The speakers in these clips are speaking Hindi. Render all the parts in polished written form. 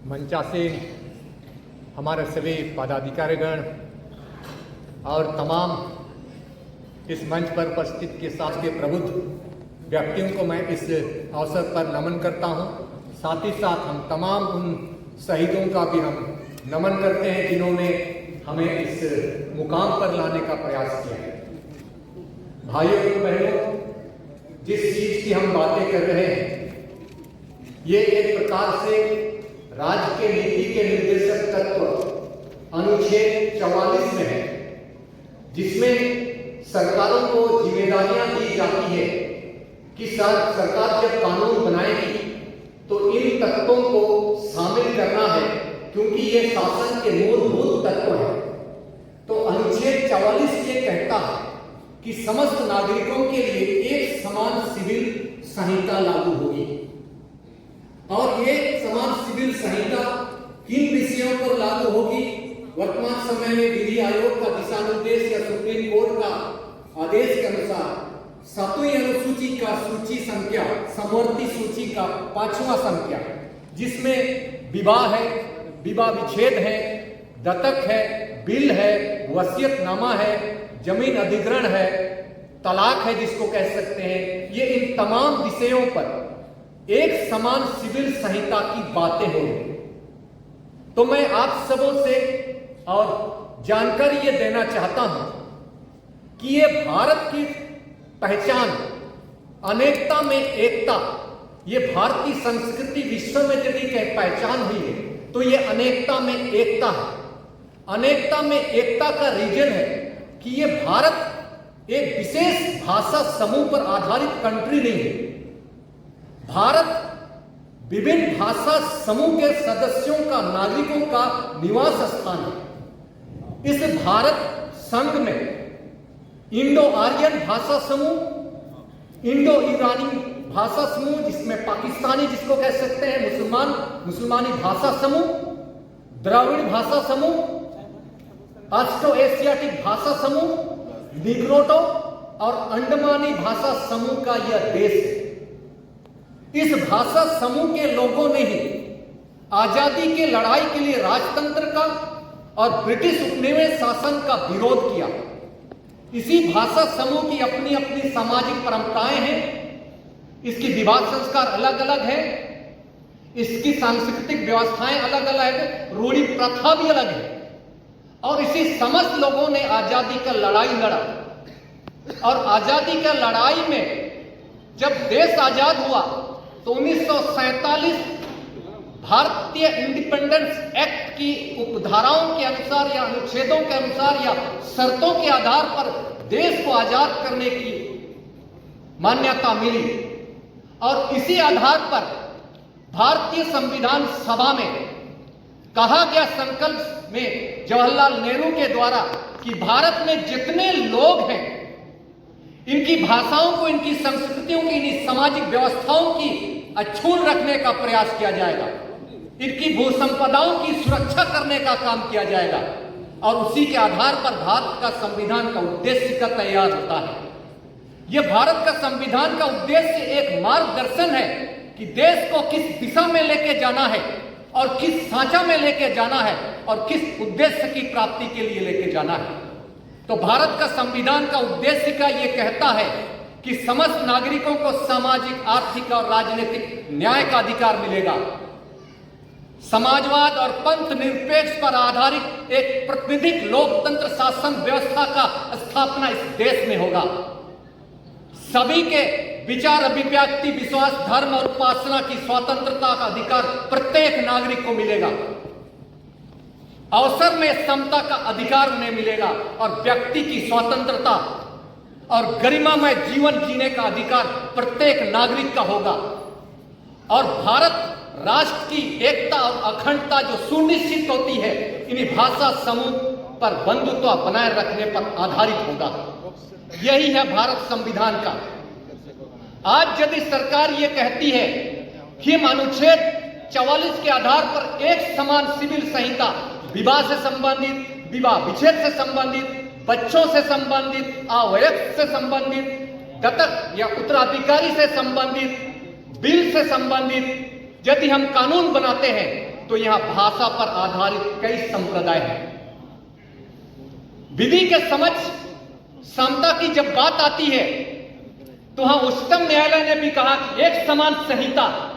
मंचासीन हमारे सभी पदाधिकारीगण और तमाम इस मंच पर उपस्थित के साथ के प्रबुद्ध व्यक्तियों को मैं इस अवसर पर नमन करता हूं। साथ ही साथ हम तमाम उन शहीदों का भी हम नमन करते हैं जिन्होंने हमें इस मुकाम पर लाने का प्रयास किया है। भाइयों और बहनों, जिस चीज की हम बातें कर रहे हैं ये एक प्रकार से राज्य के नीति के निर्देशक तत्व अनुच्छेद 44 में है, जिसमें सरकारों को जिम्मेदारियां दी जाती है कि सरकार जब कानून बनाएगी तो इन तत्वों को शामिल करना है, क्योंकि ये शासन के मूलभूत तत्व हैं। तो अनुच्छेद 44 ये कहता है कि समस्त नागरिकों के लिए एक समान सिविल संहिता लागू होगी। और ये समान सिविल संहिता किन विषयों पर लागू होगी? वर्तमान समय में विधि आयोग का दिशा निर्देश या सुप्रीम कोर्ट का आदेश के अनुसार 7वीं अनुसूची का सूची संख्या समवर्ती सूची का 5वां संख्या, जिसमें विवाह है, विवाह विच्छेद है, दत्तक है, बिल है, वसीयतनामा है, जमीन अधिग्रहण है, तलाक है जिसको कह सकते हैं, ये इन तमाम विषयों पर एक समान सिविल संहिता की बातें होंगी। तो मैं आप सबों से और जानकारी ये देना चाहता हूं कि ये भारत की पहचान अनेकता में एकता, ये भारतीय संस्कृति विश्व में यदि पहचान हुई है तो ये अनेकता में एकता है। अनेकता में एकता का रीजन है कि ये भारत एक विशेष भाषा समूह पर आधारित कंट्री नहीं है। भारत विभिन्न भाषा समूह के सदस्यों का, नागरिकों का निवास स्थान है। इस भारत संघ में इंडो आर्यन भाषा समूह, इंडो ईरानी भाषा समूह, जिसमें पाकिस्तानी जिसको कह सकते हैं, मुसलमानी भाषा समूह, द्रविड़ भाषा समूह, ऑस्ट्रो एशियाटिक भाषा समूह, निग्रोटो और अंडमानी भाषा समूह का यह देश है। इस भाषा समूह के लोगों ने ही आजादी के लड़ाई के लिए राजतंत्र का और ब्रिटिश उपनिवेश शासन का विरोध किया। इसी भाषा समूह की अपनी अपनी सामाजिक परंपराएं हैं, इसकी विवाह संस्कार अलग अलग है, इसकी सांस्कृतिक व्यवस्थाएं अलग अलग है, रूढ़ी प्रथा भी अलग है। और इसी समस्त लोगों ने आजादी का लड़ाई लड़ा। और आजादी का लड़ाई में जब देश आजाद हुआ तो 1947 भारतीय इंडिपेंडेंस एक्ट की उपधाराओं के अनुसार या अनुच्छेदों के अनुसार या शर्तों के आधार पर देश को आजाद करने की मान्यता मिली। और इसी आधार पर भारतीय संविधान सभा में कहा गया संकल्प में जवाहरलाल नेहरू के द्वारा कि भारत में जितने लोग हैं इनकी भाषाओं को, इनकी संस्कृतियों की, इनकी सामाजिक व्यवस्थाओं की अक्षुण्ण रखने का प्रयास किया जाएगा, इनकी भू संपदाओं की सुरक्षा करने का काम किया जाएगा। और उसी के आधार पर भारत का संविधान का उद्देश्य का तैयार होता है। यह भारत का संविधान का उद्देश्य एक मार्गदर्शन है कि देश को किस दिशा में लेके जाना है और किस साझा में लेके जाना है और किस उद्देश्य की प्राप्ति के लिए लेके जाना है। तो भारत का संविधान का उद्देश्य का ये कहता है कि समस्त नागरिकों को सामाजिक, आर्थिक और राजनीतिक न्याय का अधिकार मिलेगा। समाजवाद और पंथ निरपेक्ष पर आधारित एक प्रातिनिधिक लोकतंत्र शासन व्यवस्था का स्थापना इस देश में होगा। सभी के विचार, अभिव्यक्ति, विश्वास, धर्म और उपासना की स्वतंत्रता का अधिकार प्रत्येक नागरिक को मिलेगा। अवसर में समता का अधिकार उन्हें मिलेगा और व्यक्ति की स्वतंत्रता और गरिमामय जीवन जीने का अधिकार प्रत्येक नागरिक का होगा। और भारत राष्ट्र की एकता और अखंडता जो सुनिश्चित होती है इन्हीं भाषा समूह पर बंधुत्व बनाए रखने पर आधारित होगा। यही है भारत संविधान का। आज यदि सरकार ये कहती है कि हम अनुच्छेद 44 के आधार पर एक समान सिविल संहिता, विवाह से संबंधित, विवाह विच्छेद से संबंधित, बच्चों से संबंधित, अवयस्क से संबंधित, दत्तक या उत्तराधिकारी से संबंधित, बिल से संबंधित यदि हम कानून बनाते हैं तो यहां भाषा पर आधारित कई संप्रदाय हैं। विधि के समझ समता की जब बात आती है तो वहां उच्चतम न्यायालय ने भी कहा कि एक समान संहिता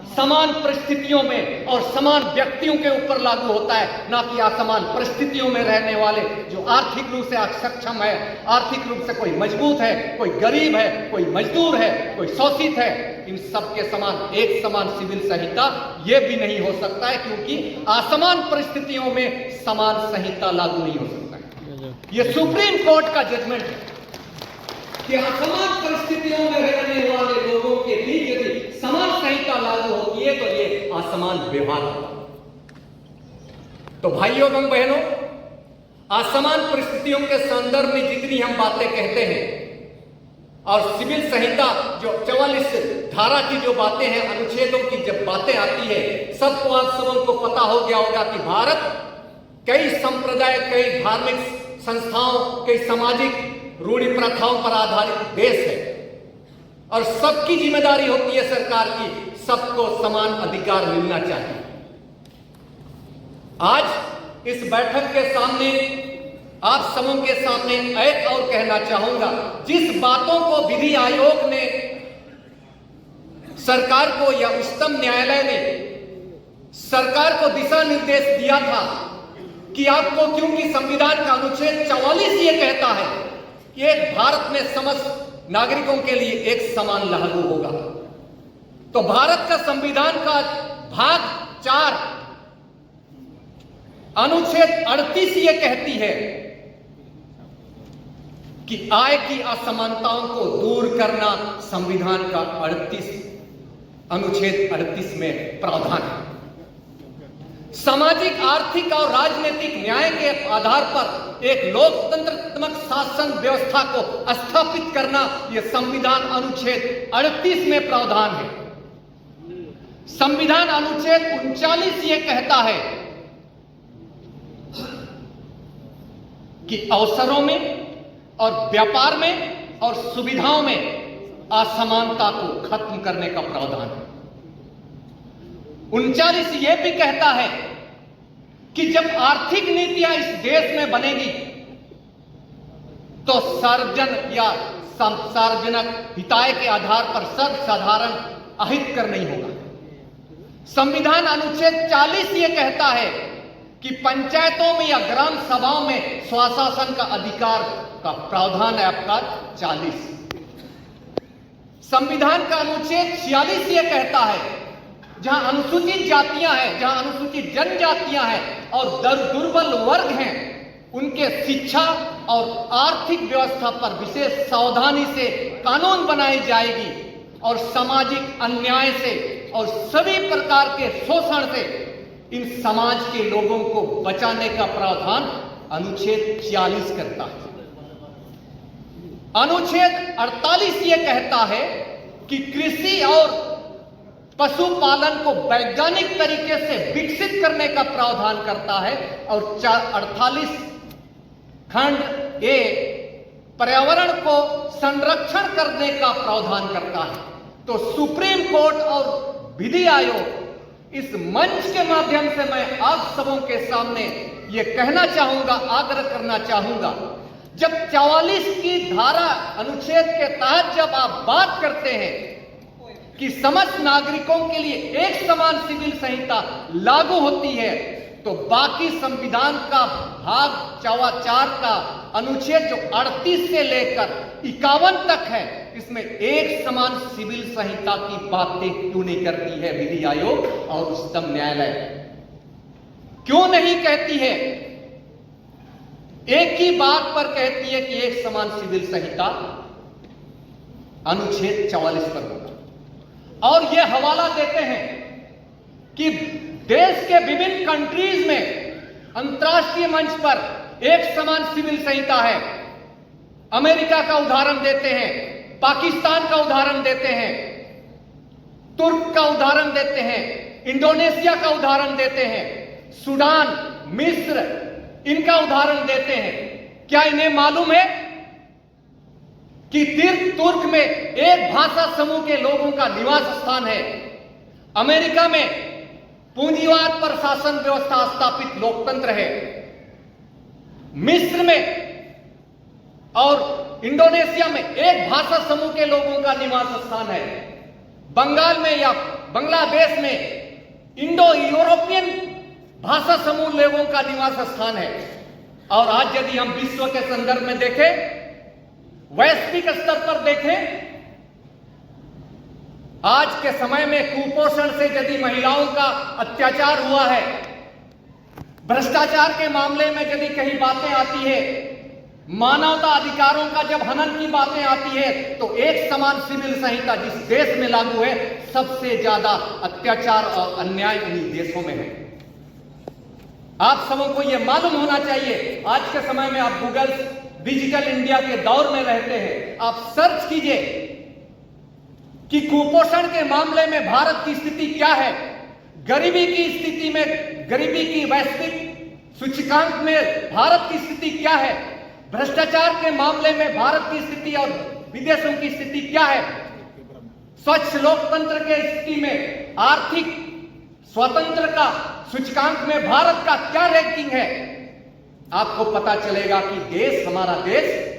समान परिस्थितियों में और समान व्यक्तियों के ऊपर लागू होता है, ना कि असमान परिस्थितियों में रहने वाले जो आर्थिक रूप से अक्षम है, आर्थिक रूप से कोई मजबूत है, कोई गरीब है, कोई मजदूर है, कोई शोषित है, इन सबके समान एक समान सिविल संहिता यह भी नहीं हो सकता है, क्योंकि असमान परिस्थितियों में समान संहिता लागू नहीं हो सकता है। यह सुप्रीम कोर्ट का जजमेंट है कि असमान परिस्थितियों में रहने वाले लोगों के बीच यदि समान संहिता लागू होती है तो ये असमान व्यवहार है। तो भाइयों एवं बहनों, असमान परिस्थितियों के संदर्भ में जितनी हम बातें कहते हैं और सिविल संहिता जो 44 धारा की जो बातें हैं, अनुच्छेदों की जब बातें आती है, सबको आप सबों को पता हो गया होगा कि भारत कई संप्रदाय, कई धार्मिक संस्थाओं, कई सामाजिक रूढ़ि प्रथाओं पर आधारित देश है और सबकी जिम्मेदारी होती है सरकार की, सबको समान अधिकार मिलना चाहिए। आज इस बैठक के सामने आप सबों के सामने एक और कहना चाहूंगा, जिस बातों को विधि आयोग ने सरकार को या उच्चतम न्यायालय ने सरकार को दिशा निर्देश दिया था कि आपको, क्योंकि संविधान का अनुच्छेद 44 ये कहता है कि एक भारत में समस्त नागरिकों के लिए एक समान लागू होगा, तो भारत का संविधान का भाग 4 अनुच्छेद 38 ये कहती है कि आय की असमानताओं को दूर करना संविधान का अनुच्छेद 38 में प्रावधान है। सामाजिक, आर्थिक और राजनीतिक न्याय के आधार पर एक लोकतंत्रात्मक शासन व्यवस्था को स्थापित करना यह संविधान अनुच्छेद 38 में प्रावधान है। संविधान अनुच्छेद 39 ये कहता है कि अवसरों में और व्यापार में और सुविधाओं में असमानता को खत्म करने का प्रावधान है। 39 ये भी कहता है कि जब आर्थिक नीतियां इस देश में बनेगी तो सार्वजनिक हिताय के आधार पर सर्वसाधारण अहित कर नहीं होगा। संविधान अनुच्छेद 40 ये कहता है कि पंचायतों में या ग्राम सभाओं में स्वशासन का अधिकार का प्रावधान है आपका 40। संविधान का अनुच्छेद 46 ये कहता है जहां अनुसूचित जातियां हैं, जहां अनुसूचित जनजातियां हैं और दुर्बल वर्ग हैं, उनके शिक्षा और आर्थिक व्यवस्था पर विशेष सावधानी से कानून बनाई जाएगी और सामाजिक अन्याय से और सभी प्रकार के शोषण से इन समाज के लोगों को बचाने का प्रावधान अनुच्छेद 46 करता है। अनुच्छेद 48 ये कहता है कि कृषि और पशुपालन को वैज्ञानिक तरीके से विकसित करने का प्रावधान करता है और 48 खंड ए पर्यावरण को संरक्षण करने का प्रावधान करता है। तो सुप्रीम कोर्ट और विधि आयोग, इस मंच के माध्यम से मैं आप सबों के सामने ये कहना चाहूंगा, आग्रह करना चाहूंगा, जब 44 की धारा अनुच्छेद के तहत जब आप बात करते हैं कि समस्त नागरिकों के लिए एक समान सिविल संहिता लागू होती है, तो बाकी संविधान का भाग 4 का अनुच्छेद जो 38 से लेकर 51 तक है, इसमें एक समान सिविल संहिता की बातें क्यों नहीं करती है विधि आयोग और उच्चतम न्यायालय? क्यों नहीं कहती है? एक ही बात पर कहती है कि एक समान सिविल संहिता अनुच्छेद 44 पर होगा और यह हवाला देते हैं कि देश के विभिन्न कंट्रीज में अंतर्राष्ट्रीय मंच पर एक समान सिविल संहिता है। अमेरिका का उदाहरण देते हैं, पाकिस्तान का उदाहरण देते हैं, तुर्क का उदाहरण देते हैं, इंडोनेशिया का उदाहरण देते हैं, सूडान, मिस्र, इनका उदाहरण देते हैं। क्या इन्हें मालूम है कि तुर्क में एक भाषा समूह के लोगों का निवास स्थान है? अमेरिका में पूंजीवाद पर शासन व्यवस्था स्थापित लोकतंत्र है। मिस्र में और इंडोनेशिया में एक भाषा समूह के लोगों का निवास स्थान है। बंगाल में या बांग्लादेश में इंडो यूरोपियन भाषा समूह लोगों का निवास स्थान है। और आज यदि हम विश्व के संदर्भ में देखें, वैश्विक स्तर पर देखें, आज के समय में कुपोषण से यदि महिलाओं का अत्याचार हुआ है, भ्रष्टाचार के मामले में यदि कहीं बातें आती है, मानवता अधिकारों का जब हनन की बातें आती है, तो एक समान सिविल संहिता जिस देश में लागू है, सबसे ज्यादा अत्याचार और अन्याय उन्हीं देशों में है। आप सबों को यह मालूम होना चाहिए। आज के समय में आप गूगल डिजिटल इंडिया के दौर में रहते हैं, आप सर्च कीजिए कि कुपोषण के मामले में भारत की स्थिति क्या है, गरीबी की स्थिति में, गरीबी की वैश्विक सूचकांक में भारत की स्थिति क्या है, भ्रष्टाचार के मामले में भारत की स्थिति और विदेशों की स्थिति क्या है, स्वच्छ लोकतंत्र के स्थिति में आर्थिक स्वतंत्र का सूचकांक में भारत का क्या रैंकिंग है। आपको पता चलेगा कि देश, हमारा देश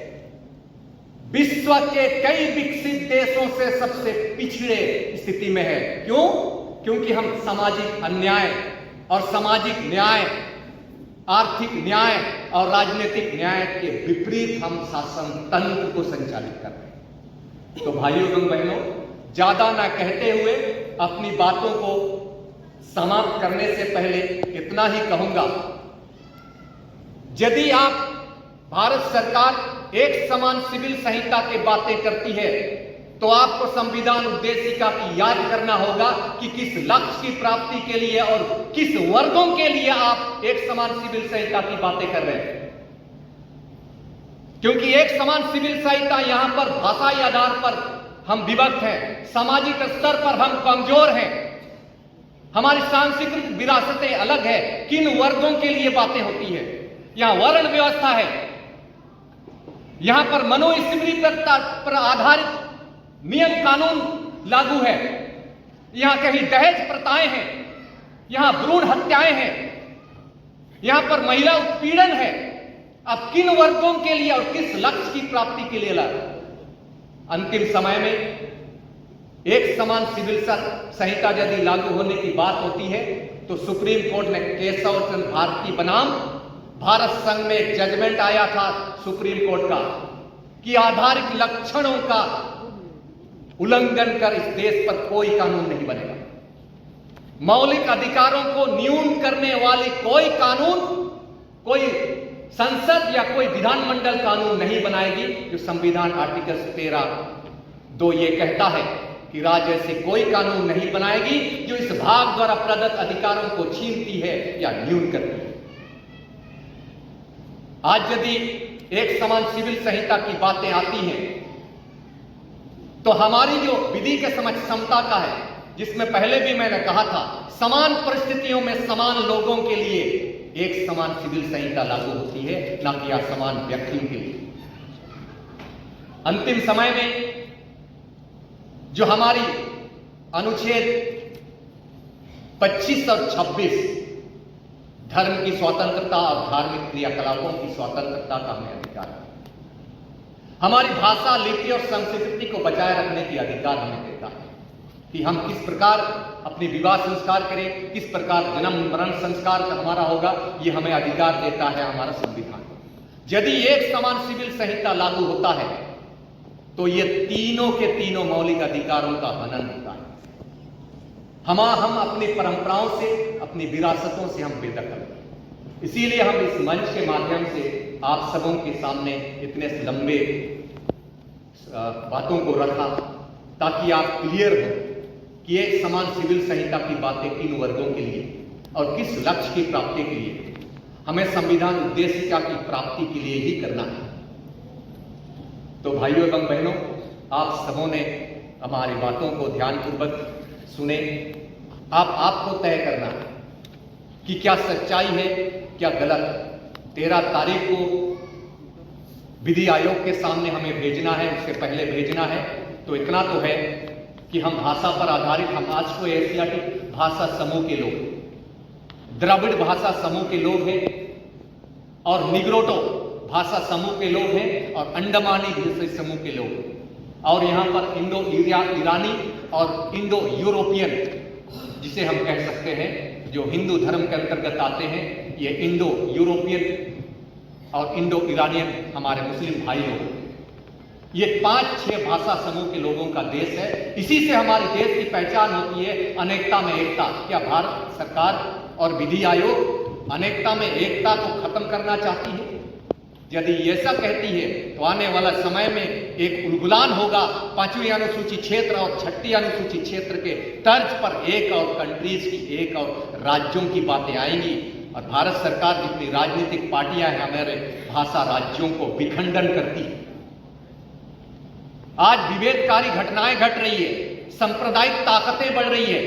विश्व के कई विकसित देशों से सबसे पिछड़े स्थिति में है। क्यों? क्योंकि हम सामाजिक अन्याय और सामाजिक न्याय, आर्थिक न्याय और राजनीतिक न्याय के विपरीत हम शासन तंत्र को संचालित कर रहे हैं। तो भाइयों एवं बहनों, ज्यादा ना कहते हुए अपनी बातों को समाप्त करने से पहले इतना ही कहूंगा, यदि आप भारत सरकार एक समान सिविल संहिता की बातें करती है, तो आपको संविधान उद्देशिका की याद करना होगा कि किस लक्ष्य की प्राप्ति के लिए और किस वर्गों के लिए आप एक समान सिविल संहिता की बातें कर रहे हैं। क्योंकि एक समान सिविल संहिता यहां पर भाषाई आधार पर हम विभक्त हैं, सामाजिक स्तर पर हम कमजोर हैं, हमारी सांस्कृतिक विरासतें अलग है। किन वर्गों के लिए बातें होती है? यहां वर्ण व्यवस्था है, यहां पर मनोस्मृति पर आधारित नियम कानून लागू है, यहां कहीं दहेज प्रथाएं हैं, यहां भ्रूण हत्याएं हैं, यहां पर महिला उत्पीड़न है। अब किन वर्गों के लिए और किस लक्ष्य की प्राप्ति के लिए लगा? अंतिम समय में एक समान सिविल संहिता यदि लागू होने की बात होती है, तो सुप्रीम कोर्ट ने केशव चंद्र भारती बनाम भारत संघ में एक जजमेंट आया था सुप्रीम कोर्ट का कि आधारिक लक्षणों का उल्लंघन कर इस देश पर कोई कानून नहीं बनेगा। मौलिक अधिकारों को न्यून करने वाली कोई कानून, कोई संसद या कोई विधानमंडल कानून नहीं बनाएगी। जो संविधान आर्टिकल 13(2) ये कहता है कि राज्य ऐसे कोई कानून नहीं बनाएगी जो इस भाग द्वारा प्रदत्त अधिकारों को छीनती है या न्यून करती है। आज यदि एक समान सिविल संहिता की बातें आती हैं, तो हमारी जो विधि के समक्ष क्षमता का है, जिसमें पहले भी मैंने कहा था, समान परिस्थितियों में समान लोगों के लिए एक समान सिविल संहिता लागू होती है, ना कि असमान व्यक्तियों के लिए। अंतिम समय में जो हमारी अनुच्छेद 25 और 26 धर्म की स्वतंत्रता और धार्मिक क्रियाकलापों की स्वतंत्रता का हमें अधिकार है, हमारी भाषा, लिपि और संस्कृति को बचाए रखने की अधिकार हमें देता है कि हम किस प्रकार अपनी विवाह संस्कार करें, किस प्रकार जन्म मरण संस्कार का हमारा होगा, ये हमें अधिकार देता है हमारा संविधान। यदि एक समान सिविल संहिता लागू होता है, तो ये तीनों के तीनों मौलिक अधिकारों का हनन होता है। हम अपनी परंपराओं से, अपनी विरासतों से हम बेदखल हैं। इसीलिए हम इस मंच के माध्यम से आप सबों के सामने इतने लंबे बातों को रखा, ताकि आप क्लियर हो कि एक समान सिविल संहिता की बातें किन वर्गों के लिए और किस लक्ष्य की प्राप्ति के लिए, हमें संविधान उद्देशिका की प्राप्ति के लिए ही करना है। तो भाइयों एवं बहनों, आप सबों ने हमारी बातों को ध्यानपूर्वक सुने। आपको तय करना है कि क्या सच्चाई है, क्या गलत। 13 तारीख को विधि आयोग के सामने हमें भेजना है, उससे पहले भेजना है। तो इतना तो है कि हम भाषा पर आधारित, हम आज को एशियाटिक भाषा समूह के लोग द्रविड़ भाषा समूह के लोग हैं और निग्रोटो भाषा समूह के लोग हैं और अंडमानी भाषा समूह के लोग हैं। और यहाँ पर इंडो ईरानी और इंडो यूरोपियन जिसे हम कह सकते हैं, जो हिंदू धर्म के अंतर्गत आते हैं, ये इंडो यूरोपियन और इंडो ईरानियन हमारे मुस्लिम भाई लोग, ये 5-6 भाषा समूह के लोगों का देश है। इसी से हमारे देश की पहचान होती है, अनेकता में एकता। क्या भारत सरकार और विधि आयोग अनेकता में एकता को खत्म करना चाहती है? यदि ऐसा कहती है तो आने वाला समय में एक उलगुलान होगा। 5वीं अनुसूची क्षेत्र और 6ठी अनुसूची क्षेत्र के तर्ज पर एक और कंट्रीज की, एक और राज्यों की बातें आएंगी और भारत सरकार जितनी राजनीतिक पार्टियां हैं हमारे भाषा राज्यों को विखंडन करती है। आज विभेदकारी घटनाएं घट रही है, सांप्रदायिक ताकतें बढ़ रही है,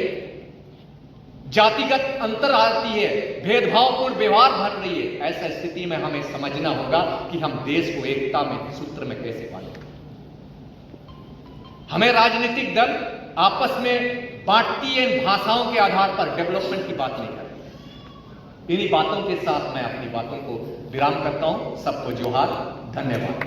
जातिगत अंतर आती है, भेदभावपूर्ण व्यवहार बढ़ रही है। ऐसा स्थिति में हमें समझना होगा कि हम देश को एकता में सूत्र में कैसे पालें। हमें राजनीतिक दल आपस में बांटती है इन भाषाओं के आधार पर, डेवलपमेंट की बात नहीं करती। इन्हीं बातों के साथ मैं अपनी बातों को विराम करता हूं। सबको जोहार, धन्यवाद।